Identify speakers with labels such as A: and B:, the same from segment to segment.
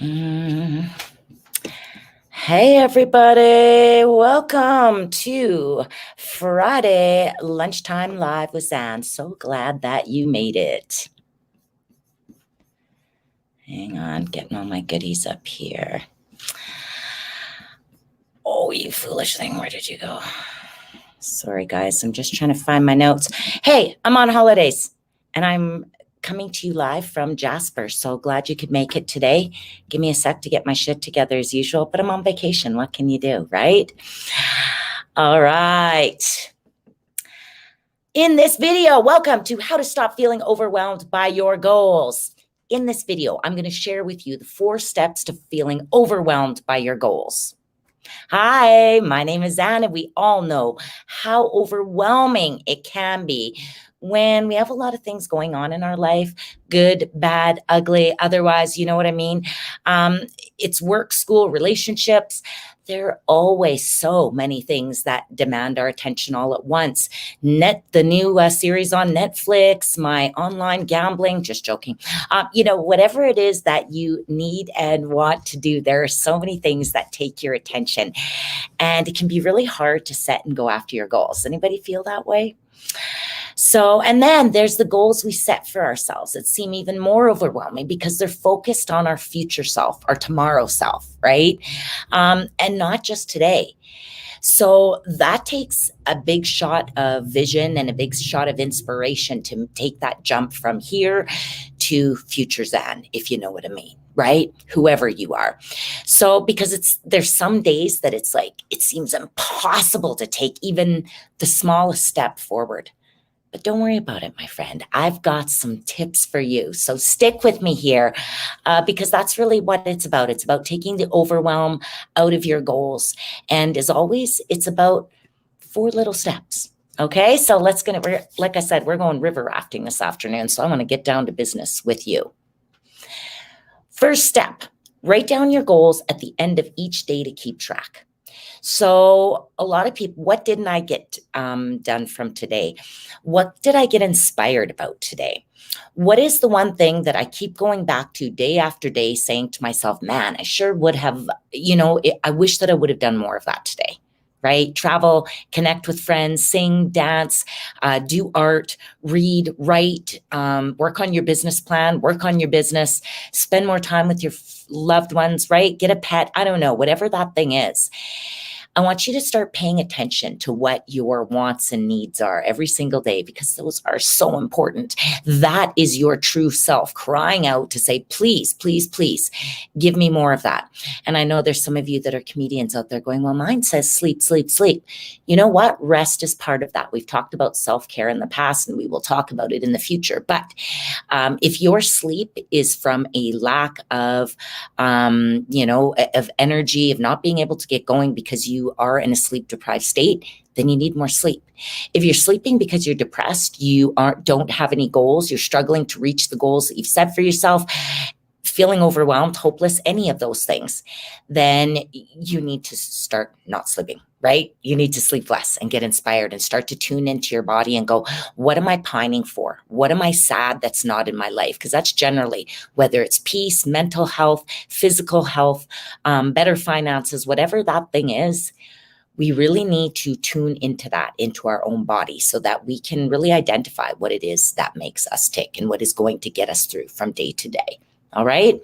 A: Mm. Hey, everybody. Welcome to Friday Lunchtime Live with Zan. So glad that you made it. Hang on, getting all my goodies up here. Oh, you foolish thing. Where did you go? Sorry, guys. I'm just trying to find my notes. Hey, I'm on holidays and I'm coming to you live from Jasper. So glad you could make it today. Give me a sec to get my shit together as usual, but I'm on vacation. What can you do, right? All right. In this video, welcome to How to Stop Feeling Overwhelmed by Your Goals. In this video, I'm going to share with you the 4 steps to feeling overwhelmed by your goals. Hi, my name is Zan, and we all know how overwhelming it can be when we have a lot of things going on in our life, good, bad, ugly, otherwise, you know what I mean? It's work, school, relationships. There are always so many things that demand our attention all at once. The new series on Netflix, my online gambling, just joking. Whatever it is that you need and want to do, there are so many things that take your attention. And it can be really hard to set and go after your goals. Anybody feel that way? So, and then there's the goals we set for ourselves that seem even more overwhelming because they're focused on our future self, our tomorrow self, right? And not just today. So that takes a big shot of vision and a big shot of inspiration to take that jump from here to future Zan, if you know what I mean, right? Whoever you are. So because there's some days that it's like, it seems impossible to take even the smallest step forward. But don't worry about it, my friend. I've got some tips for you. So stick with me here because that's really what it's about. It's about taking the overwhelm out of your goals. And as always, it's about 4 little steps. Okay, so like I said, we're going river rafting this afternoon. So I want to get down to business with you. First step, write down your goals at the end of each day to keep track. So a lot of people, what didn't I get done from today? What did I get inspired about today? What is the one thing that I keep going back to day after day saying to myself, man, I sure would have, I wish that I would have done more of that today, right? Travel, connect with friends, sing, dance, do art, read, write, work on your business plan, work on your business, spend more time with your loved ones, right? Get a pet. I don't know, whatever that thing is. I want you to start paying attention to what your wants and needs are every single day because those are so important. That is your true self crying out to say, please, please, please give me more of that. And I know there's some of you that are comedians out there going, well, mine says sleep, sleep, sleep. You know what? Rest is part of that. We've talked about self-care in the past and we will talk about it in the future. But if your sleep is from a lack of, of energy, of not being able to get going because you are in a sleep deprived state, then you need more sleep. If you're sleeping because you're depressed, you don't have any goals, you're struggling to reach the goals that you've set for yourself, feeling overwhelmed, hopeless, any of those things, then you need to start not sleeping, right? You need to sleep less and get inspired and start to tune into your body and go, what am I pining for? What am I sad that's not in my life? Because that's generally whether it's peace, mental health, physical health, better finances, whatever that thing is. We really need to tune into that, into our own body so that we can really identify what it is that makes us tick and what is going to get us through from day to day. All right.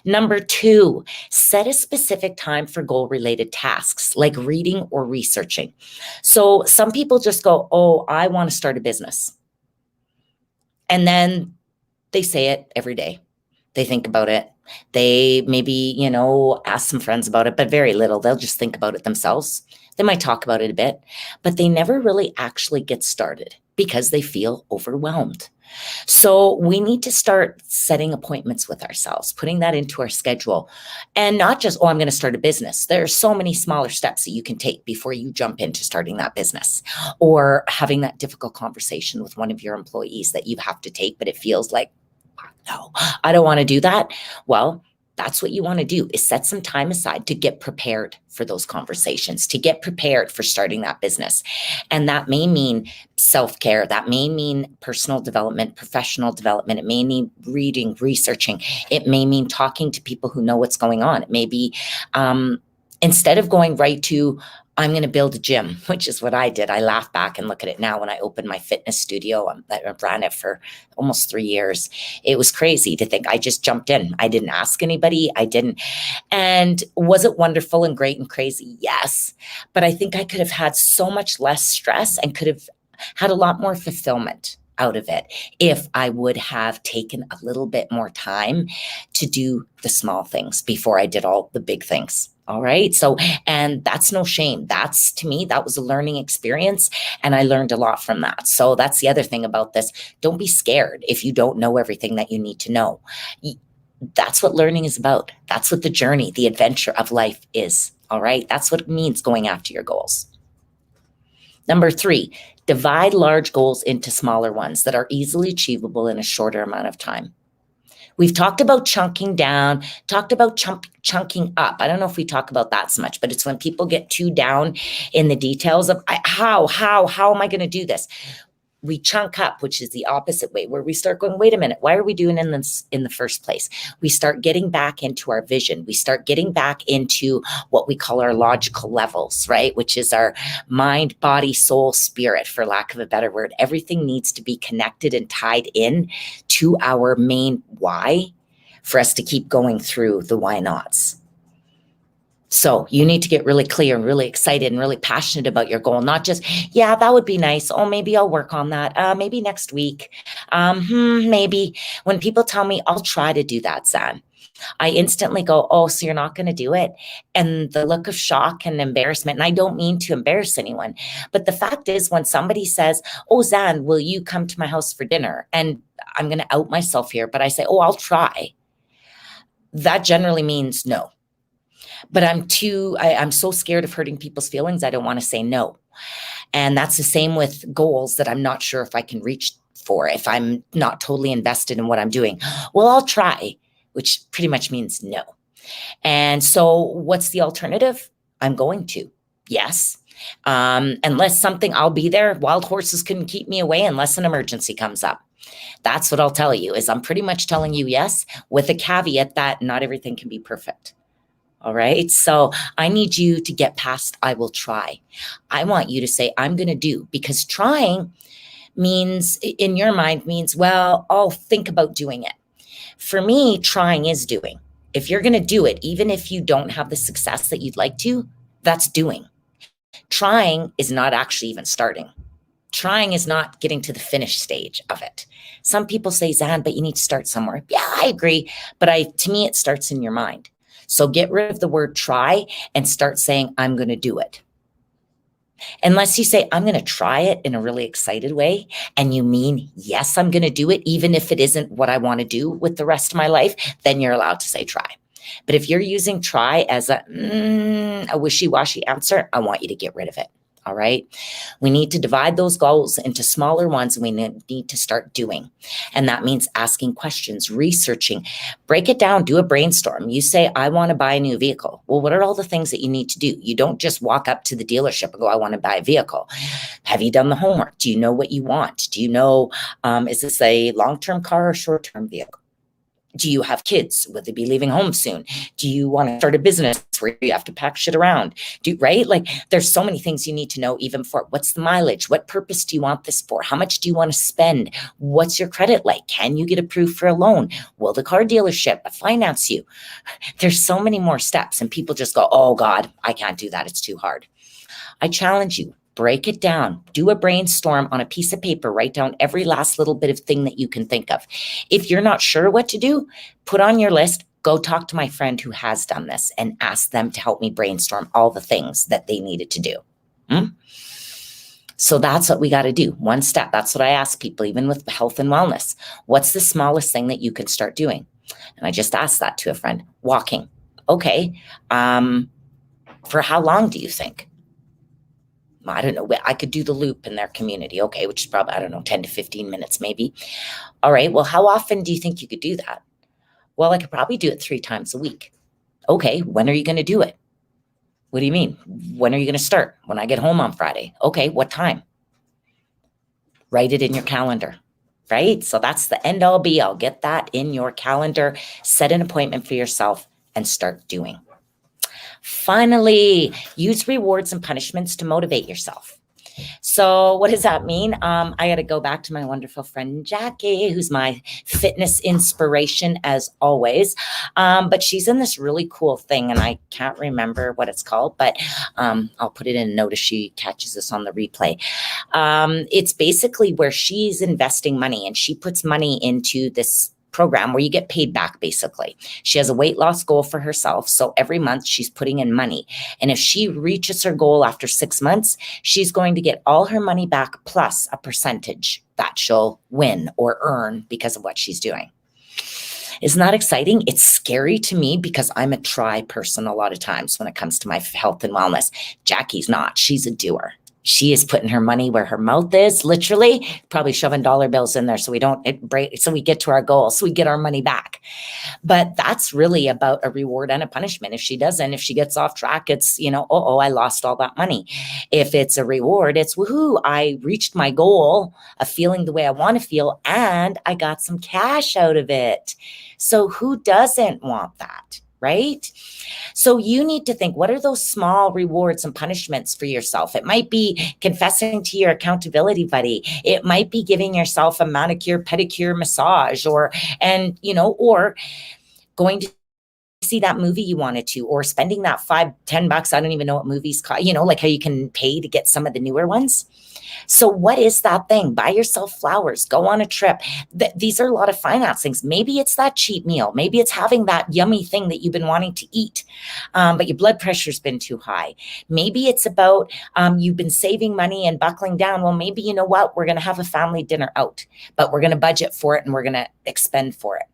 A: Number 2, set a specific time for goal-related tasks like reading or researching. So some people just go, oh, I want to start a business. And then they say it every day. They think about it. They maybe, ask some friends about it, but very little. They'll just think about it themselves. They might talk about it a bit, but they never really actually get started because they feel overwhelmed. So we need to start setting appointments with ourselves, putting that into our schedule, and not just, oh, I'm going to start a business. There are so many smaller steps that you can take before you jump into starting that business or having that difficult conversation with one of your employees that you have to take, but it feels like, no, I don't want to do that. Well, That's what you want to do, is set some time aside to get prepared for those conversations, to get prepared for starting that business. And that may mean self-care. That may mean personal development, professional development. It may mean reading, researching. It may mean talking to people who know what's going on. It may be instead of going right to, I'm going to build a gym, which is what I did. I laugh back and look at it now when I opened my fitness studio. I ran it for almost 3 years. It was crazy to think I just jumped in. I didn't ask anybody. I didn't. And was it wonderful and great and crazy? Yes. But I think I could have had so much less stress and could have had a lot more fulfillment out of it if I would have taken a little bit more time to do the small things before I did all the big things. All right. So, and that's no shame. That's, to me, that was a learning experience. And I learned a lot from that. So that's the other thing about this. Don't be scared if you don't know everything that you need to know. That's what learning is about. That's what the journey, the adventure of life is. All right. That's what it means going after your goals. Number 3, divide large goals into smaller ones that are easily achievable in a shorter amount of time. We've talked about chunking down, talked about chunking up. I don't know if we talk about that so much, but it's when people get too down in the details of how am I going to do this? We chunk up, which is the opposite way, where we start going, wait a minute, why are we doing this in the first place? We start getting back into our vision. We start getting back into what we call our logical levels, right? Which is our mind, body, soul, spirit, for lack of a better word. Everything needs to be connected and tied in to our main why for us to keep going through the why nots. So you need to get really clear and really excited and really passionate about your goal, not just, yeah, that would be nice. Oh, maybe I'll work on that. Maybe next week. Maybe. When people tell me, I'll try to do that, Zan, I instantly go, oh, so you're not going to do it? And the look of shock and embarrassment, and I don't mean to embarrass anyone, but the fact is when somebody says, oh, Zan, will you come to my house for dinner? And I'm going to out myself here, but I say, oh, I'll try. That generally means no. But I'm so scared of hurting people's feelings. I don't want to say no. And that's the same with goals that I'm not sure if I can reach for, if I'm not totally invested in what I'm doing. Well, I'll try, which pretty much means no. And so what's the alternative? I'm going to, yes. Unless something, I'll be there. Wild horses couldn't keep me away unless an emergency comes up. That's what I'll tell you, is I'm pretty much telling you yes, with a caveat that not everything can be perfect. All right. So I need you to get past, I will try. I want you to say, I'm going to do, because trying means, in your mind, means, well, I'll think about doing it. For me, trying is doing. If you're going to do it, even if you don't have the success that you'd like to, that's doing. Trying is not actually even starting. Trying is not getting to the finish stage of it. Some people say, Zan, but you need to start somewhere. Yeah, I agree. But to me, it starts in your mind. So get rid of the word try and start saying, I'm going to do it. Unless you say, I'm going to try it in a really excited way, and you mean, yes, I'm going to do it, even if it isn't what I want to do with the rest of my life, then you're allowed to say try. But if you're using try as a wishy-washy answer, I want you to get rid of it. All right. We need to divide those goals into smaller ones, and we need to start doing. And that means asking questions, researching, break it down, do a brainstorm. You say, I want to buy a new vehicle. Well, what are all the things that you need to do? You don't just walk up to the dealership and go, I want to buy a vehicle. Have you done the homework? Do you know what you want? Do you know, is this a long-term car or short-term vehicle? Do you have kids? Will they be leaving home soon? Do you want to start a business where you have to pack shit around? Right? Like, there's so many things you need to know, even for what's the mileage? What purpose do you want this for? How much do you want to spend? What's your credit like? Can you get approved for a loan? Will the car dealership finance you? There's so many more steps, and people just go, oh God, I can't do that. It's too hard. I challenge you. Break it down, do a brainstorm on a piece of paper, write down every last little bit of thing that you can think of. If you're not sure what to do, put on your list, go talk to my friend who has done this and ask them to help me brainstorm all the things that they needed to do. So that's what we got to do. One step. That's what I ask people, even with health and wellness. What's the smallest thing that you can start doing? And I just asked that to a friend. Walking. Okay. For how long do you think? I don't know. I could do the loop in their community. Okay, which is probably, 10 to 15 minutes maybe. All right. Well, how often do you think you could do that? Well, I could probably do it 3 times a week. Okay, when are you going to do it? What do you mean? When are you going to start? When I get home on Friday. Okay, what time? Write it in your calendar, right? So that's the end all be all. Get that in your calendar, set an appointment for yourself, and start doing. Finally, use rewards and punishments to motivate yourself. So what does that mean? I got to go back to my wonderful friend Jackie, who's my fitness inspiration as always. But she's in this really cool thing, and I can't remember what it's called, but I'll put it in a note if she catches this on the replay. It's basically where she's investing money, and she puts money into this program where you get paid back. Basically, she has a weight loss goal for herself, so every month she's putting in money, and if she reaches her goal after 6 months, she's going to get all her money back plus a percentage that she'll win or earn because of what she's doing. Isn't that exciting? It's scary to me because I'm a try person a lot of times when it comes to my health and wellness. Jackie's not. She's a doer. She is putting her money where her mouth is, literally, probably shoving dollar bills in there so we don't break, so we get to our goal, so we get our money back. But that's really about a reward and a punishment. If she doesn't, if she gets off track, it's, I lost all that money. If it's a reward, it's woohoo, I reached my goal of feeling the way I want to feel, and I got some cash out of it. So who doesn't want that? Right? So you need to think, what are those small rewards and punishments for yourself? It might be confessing to your accountability buddy. It might be giving yourself a manicure, pedicure, massage, or going to see that movie you wanted to, or spending that $5-10. I don't even know what movies cost, like how you can pay to get some of the newer ones. So what is that thing? Buy yourself flowers, go on a trip. These are a lot of finance things. Maybe it's that cheap meal. Maybe it's having that yummy thing that you've been wanting to eat, but your blood pressure's been too high. Maybe it's about you've been saving money and buckling down. Well, maybe you know what? We're going to have a family dinner out, but we're going to budget for it and we're going to expend for it.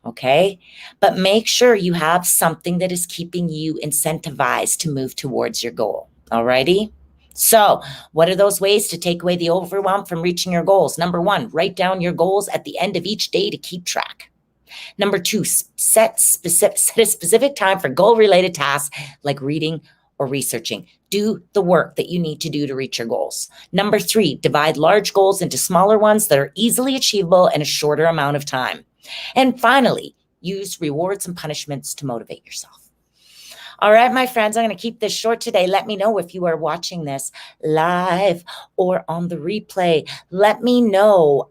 A: Okay. But make sure you have something that is keeping you incentivized to move towards your goal. All righty. So what are those ways to take away the overwhelm from reaching your goals? Number 1, write down your goals at the end of each day to keep track. Number 2, set a specific time for goal-related tasks like reading or researching. Do the work that you need to do to reach your goals. Number 3, divide large goals into smaller ones that are easily achievable in a shorter amount of time. And finally, use rewards and punishments to motivate yourself. All right, my friends, I'm going to keep this short today. Let me know if you are watching this live or on the replay. Let me know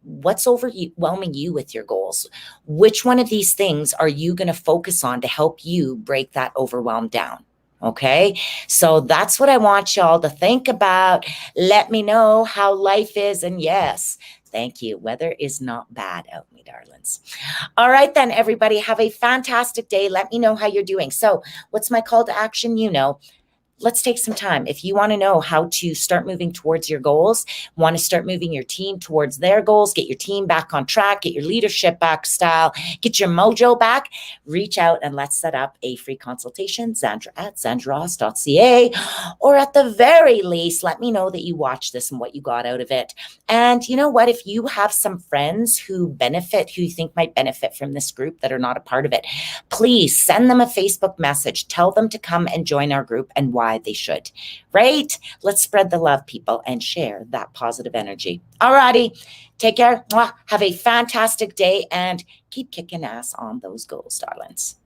A: what's overwhelming you with your goals. Which one of these things are you going to focus on to help you break that overwhelm down? Okay, so that's what I want y'all to think about. Let me know how life is. And yes, thank you. Weather is not bad out, me darlings. All right, then, everybody, have a fantastic day. Let me know how you're doing. So what's my call to action? Let's take some time. If you want to know how to start moving towards your goals, want to start moving your team towards their goals, get your team back on track, get your leadership back style, get your mojo back, reach out and let's set up a free consultation, Sandra@sandraross.ca, or at the very least, let me know that you watched this and what you got out of it. And you know what? If you have some friends who you think might benefit from this group that are not a part of it, please send them a Facebook message. Tell them to come and join our group and why they should, right? Let's spread the love, people, and share that positive energy. All righty. Take care. Have a fantastic day and keep kicking ass on those goals, darlings.